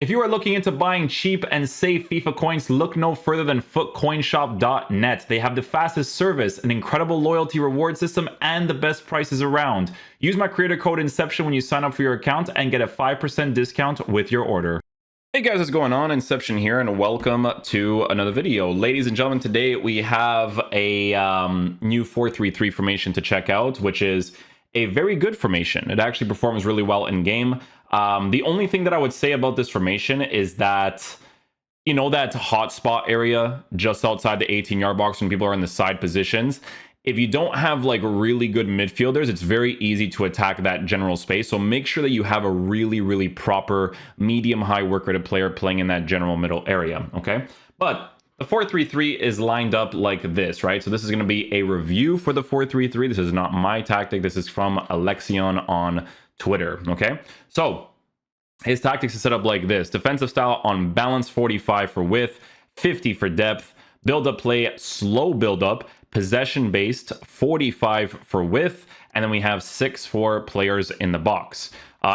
If you are looking into buying cheap and safe FIFA coins, look no further than footcoinshop.net. They have the fastest service, an incredible loyalty reward system, and the best prices around. Use my creator code Inception when you sign up for your account and get a 5% discount with your order. Hey guys, what's going on? Inception here, and welcome to another video. Ladies and gentlemen, today we have a new 4-3-3 formation to check out, which is a very good formation. It actually performs really well in game. The only thing that I would say about this formation is that, you know, that hotspot area just outside the 18-yard box when people are in the side positions. If you don't have like really good midfielders, it's very easy to attack that general space. So make sure that you have a really proper medium-high work rated player playing in that general middle area, okay? But the 4-3-3 is lined up like this, right? So this is going to be a review for the 4-3-3. This is not my tactic. This is from Alexion on Twitter, okay? So his tactics is set up like this. Defensive style on balance, 45 for width, 50 for depth. Build-up play, slow build-up. Possession-based, 45 for width. And then we have 6 for players in the box.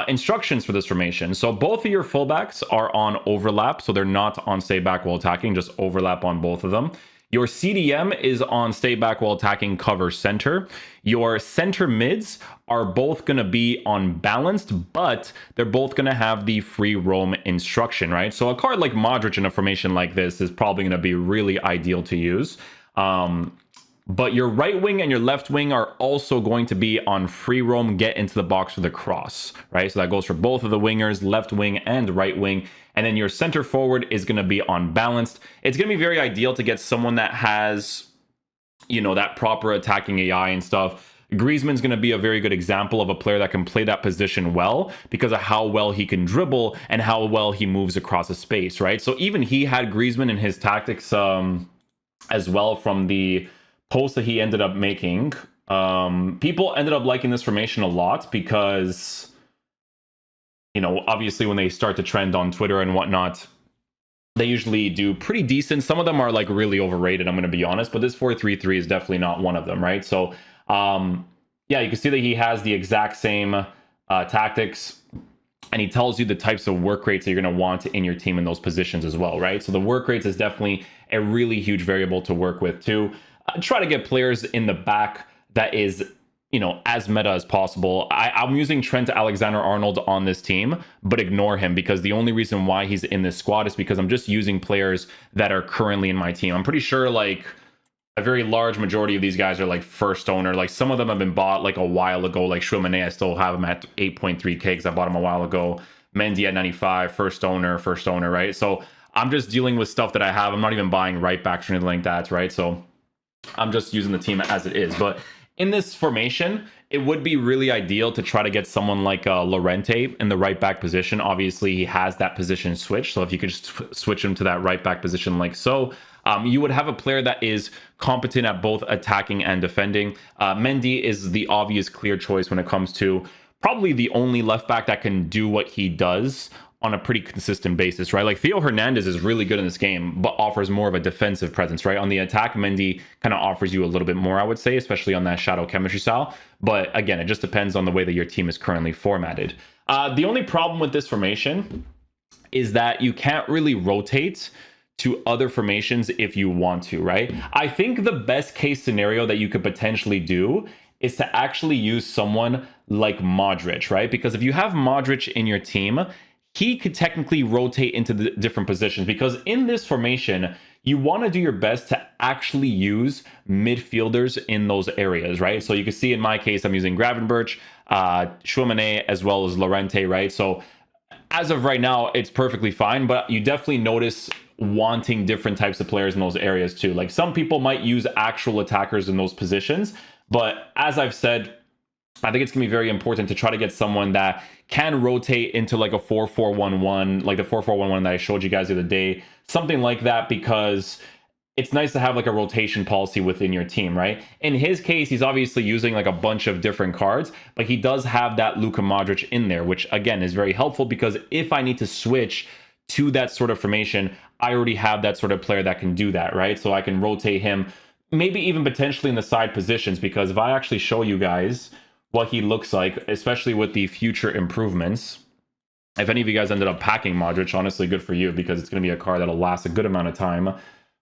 Instructions for this formation. So both of your fullbacks are on overlap. So they're not on stay back while attacking, just overlap on both of them. Your CDM is on stay back while attacking, cover center. Your center mids are both going to be on balanced, but they're both going to have the free roam instruction, right? So a card like Modric in a formation like this is probably going to be really ideal to use. But your right wing and your left wing are also going to be on free roam, get into the box for the cross, right? So that goes for both of the wingers, left wing and right wing. And then your center forward is going to be on balanced. It's going to be very ideal to get someone that has, you know, that proper attacking AI and stuff. Griezmann's going to be a very good example of a player that can play that position well because of how well he can dribble and how well he moves across the space, right? So even he had Griezmann in his tactics as well from the post that he ended up making. People ended up liking this formation a lot because, you know, obviously when they start to trend on Twitter and whatnot, they usually do pretty decent. Some of them are like really overrated, I'm going to be honest, but this 4-3-3 is definitely not one of them, right? So, yeah, you can see that he has the exact same tactics, and he tells you the types of work rates that you're going to want in your team in those positions as well, right? So the work rates is definitely a really huge variable to work with too. Try to get players in the back that is, you know, as meta as possible. I'm using Trent Alexander-Arnold on this team, but ignore him because the only reason why he's in this squad is because I'm just using players that are currently in my team. I'm pretty sure like a very large majority of these guys are like first owner. Like some of them have been bought like a while ago. Like Chouameni, I still have him at 8.3k because I bought him a while ago. Mendy at 95, first owner, right? So I'm just dealing with stuff that I have. I'm not even buying right backs or anything like that, right? So I'm just using the team as it is. But in this formation, it would be really ideal to try to get someone like Llorente in the right back position. Obviously, he has that position switch. So if you could just switch him to that right back position like so, you would have a player that is competent at both attacking and defending. Mendy is the obvious clear choice when it comes to probably the only left back that can do what he does on a pretty consistent basis, right? Like Theo Hernandez is really good in this game, but offers more of a defensive presence, right? On the attack, Mendy kind of offers you a little bit more, I would say, especially on that shadow chemistry style. But again, it just depends on the way that your team is currently formatted. The only problem with this formation is that you can't really rotate to other formations if you want to, right? I think the best case scenario that you could potentially do is to actually use someone like Modric, right? Because if you have Modric in your team, he could technically rotate into the different positions because in this formation, you want to do your best to actually use midfielders in those areas, right? So you can see in my case, I'm using Gravenberch, Chouameni, as well as Llorente, right? So as of right now, it's perfectly fine, but you definitely notice wanting different types of players in those areas too. Like some people might use actual attackers in those positions, but as I've said, I think it's going to be very important to try to get someone that can rotate into like a 4-4-1-1, like the 4-4-1-1 that I showed you guys the other day, something like that, because it's nice to have like a rotation policy within your team, right? In his case, he's obviously using like a bunch of different cards, but he does have that Luka Modric in there, which again is very helpful because if I need to switch to that sort of formation, I already have that sort of player that can do that, right? So I can rotate him, maybe even potentially in the side positions, because if I actually show you guys what he looks like, especially with the future improvements, If any of you guys ended up packing Modric, honestly, good for you, because it's going to be a card that'll last a good amount of time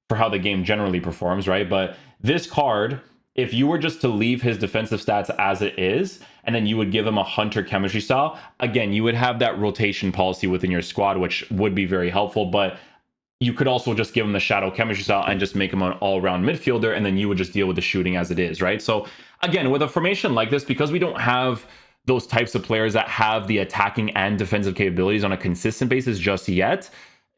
for how the game generally performs, right? But this card, if you were just to leave his defensive stats as it is, and then you would give him a Hunter chemistry style, again, you would have that rotation policy within your squad, which would be very helpful. But you could also just give him the Shadow chemistry style and just make him an all-around midfielder, and then you would just deal with the shooting as it is, right? So again, with a formation like this, because we don't have those types of players that have the attacking and defensive capabilities on a consistent basis just yet,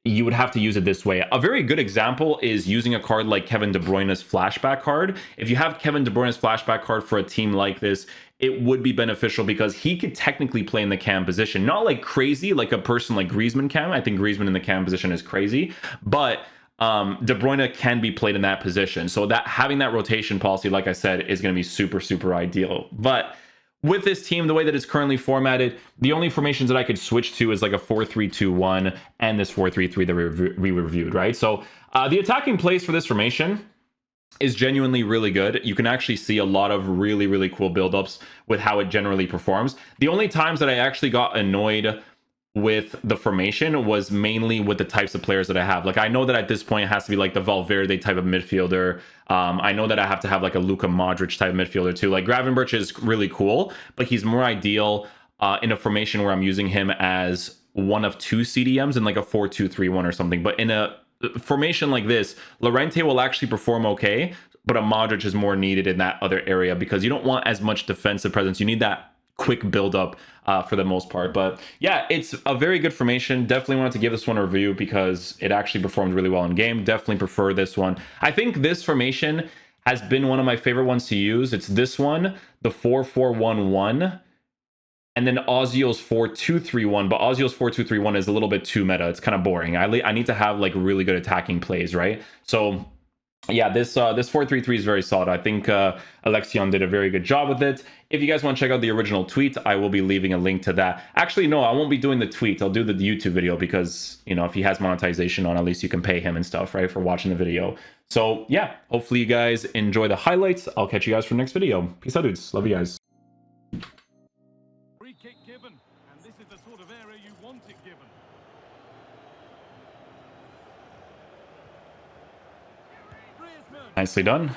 you would have to use it this way. A very good example is using a card like Kevin De Bruyne's flashback card. If you have Kevin De Bruyne's flashback card for a team like this, it would be beneficial because he could technically play in the cam position. Not like crazy, like a person like Griezmann can. I think Griezmann in the cam position is crazy, but De Bruyne can be played in that position. So that having that rotation policy, like I said, is going to be super, super ideal. But with this team, the way that it's currently formatted, the only formations that I could switch to is like a 4-3-2-1 and this 4-3-3 that we reviewed, right? So the attacking plays for this formation is genuinely really good. You can actually see a lot of really, really cool buildups with how it generally performs. The only times that I actually got annoyed with the formation was mainly with the types of players that I have. Like, I know that at this point it has to be like the Valverde type of midfielder. I know that I have to have like a Luka Modric type of midfielder too. Like, Gravenberch is really cool, but he's more ideal in a formation where I'm using him as one of two CDMs in like a 4-2-3-1 or something. But in a formation like this, Llorente will actually perform okay, but a Modric is more needed in that other area because you don't want as much defensive presence. You need that quick build up for the most part. But yeah, it's a very good formation. Definitely wanted to give this one a review because it actually performed really well in game. Definitely prefer this one. I think this formation has been one of my favorite ones to use. It's this one, the 4-4-1-1, and then Ozio's 4-2-3-1, but Ozio's 4-2-3-1 is a little bit too meta. It's kind of boring. I need to have like really good attacking plays, right? So yeah, this 4-3-3 is very solid. I think Alexion did a very good job with it. If you guys want to check out the original tweet, I will be leaving a link to that. Actually, no, I won't be doing the tweet. I'll do the YouTube video because, you know, if he has monetization on, at least you can pay him and stuff, right, for watching the video. So yeah, hopefully you guys enjoy the highlights. I'll catch you guys for the next video. Peace out, dudes. Love you guys. Free kick given, and this is the sort of area you want it given. Nicely done.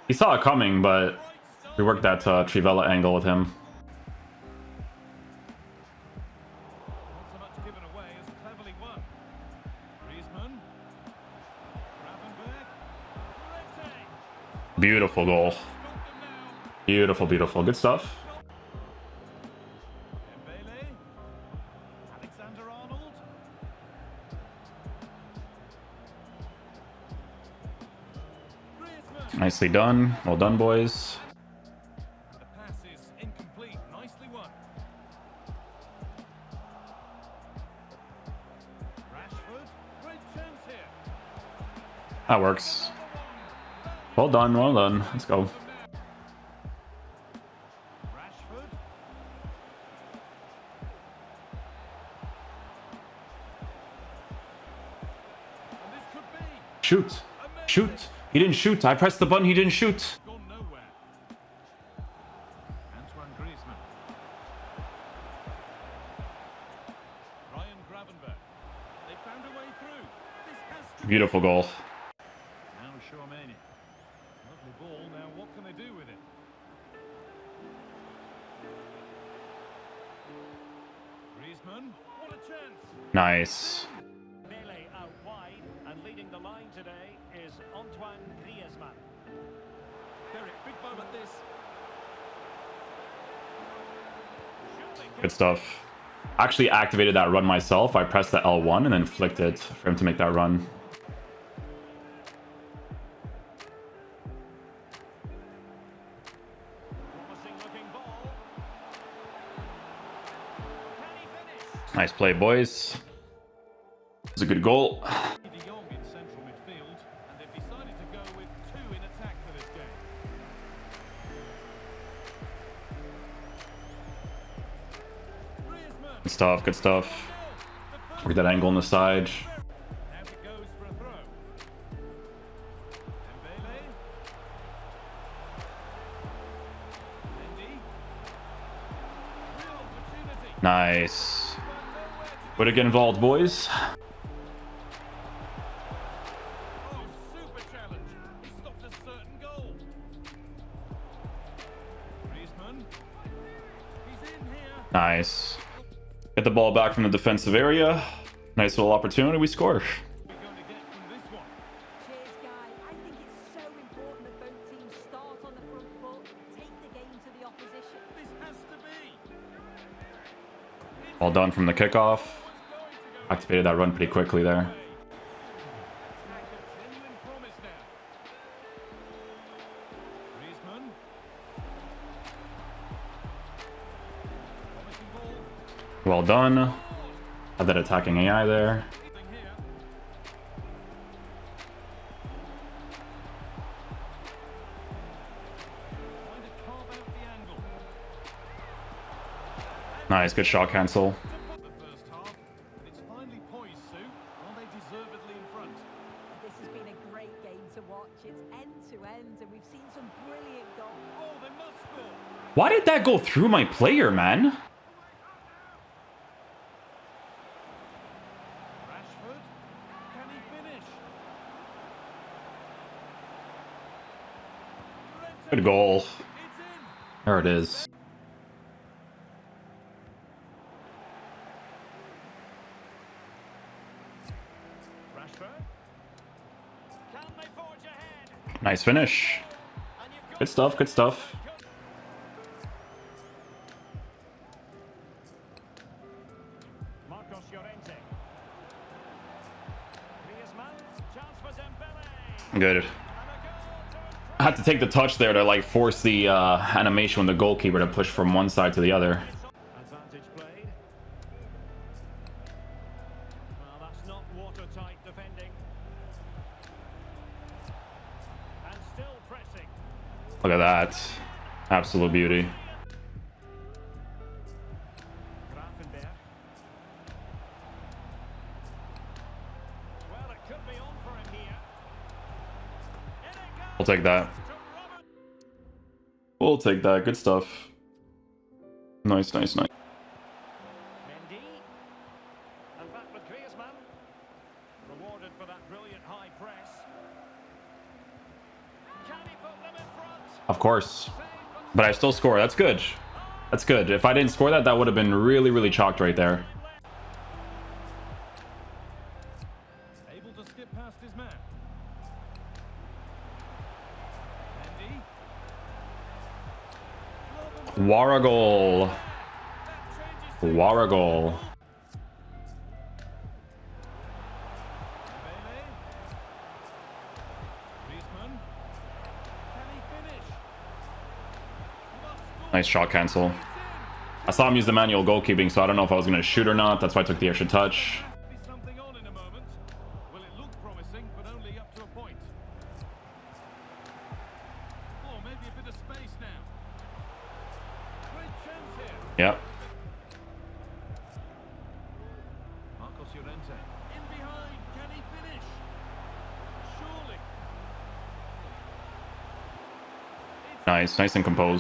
He saw it coming, but we worked that Trivela angle with him. Not so much given away as cleverly won. Griezmann. Gravenberch. Llorente. Beautiful goal. Beautiful, beautiful. Good stuff. Dembele. Alexander-Arnold. Griezmann. Nicely done. Well done, boys. The pass is incomplete. Nicely won. Rashford. Great chance here. That works. Well done, well done. Let's go. Rashford. And this could be Shoot. Shoot. He didn't shoot. I pressed the button. He didn't shoot. gone nowhere. Antoine Griezmann. Ryan Gravenberch. They found a way through. This has to Beautiful goal. now Shawmani. Lovely ball. Now what can they do with it? Griezmann. What a chance. Nice. Melee out wide, and leading the line today is Antoine Griezmann. Derek, big moment this. Good stuff. Actually activated that run myself. I pressed the L1 and then flicked it for him to make that run. Promising looking ball. Can he finish? Nice play, boys. It's a good goal. De Jong in central midfield, and they've decided to go with two in attack for this game. Griezmann. Good stuff, good stuff. Work that angle on the side. Now it goes for a throw. Dembele. Mendy. Real opportunity. Nice. Way to get involved, boys. Oh, super challenge. He stopped a certain goal. Griezmann. He's in here. Nice. Get the ball back from the defensive area. Nice little opportunity. We score. We're going to get from this one. Cheers, Guy. I think it's so important that both teams start on the front foot, take the game to the opposition. This has to be. Well done from the kickoff. It's going to go. Activated that run pretty quickly there. Attack of genuine promise now. Griezmann. Promising ball. Well done. Had that attacking AI there. Thing here. Trying to carve out the angle. Nice, good shot cancel. The first half, and it's finally poised, Sue. Are they deservedly in front? This has been a great game to watch. It's end to end, and we've seen some brilliant goals. Oh, they must score. Why did that go through my player, man? Rashford, can he finish? Good goal. It's in. There it is. Rashford. Can they forge ahead? Nice finish. And you've got Good stuff, good stuff. Marcos Llorente. Griezmann. Chance for Dembele. Good. And a goal to I had to take the touch there to like force the animation with the goalkeeper to push from one side to the other. Advantage played. Well, that's not watertight defending. And still pressing. Look at that. Absolute beauty. Grafenberg. Well, it could be on for him here. In it goes. We'll take that. To Robert. We'll take that. Good stuff. Nice, nice, nice. Mendy. And back with Griezmann. Rewarded for that brilliant high press. Can he put them in front? Of course. But I still score. That's good. That's good. If I didn't score that, that would have been really, really chalked right there. Able to skip past his man. Mendy. Waragol. That changes things. Waragol. Dembele. Griezmann. Can he finish? Must score. Nice shot cancel. It's in. I saw him use the manual goalkeeping, so I don't know if I was going to shoot or not. That's why I took the extra touch. Be something on in a moment. Well, it looked promising, but only up to a point. Oh, maybe a bit of space now. Great chance here. Yep. Marcos Llorente. In behind. Can he finish? Surely. Nice. Nice and composed.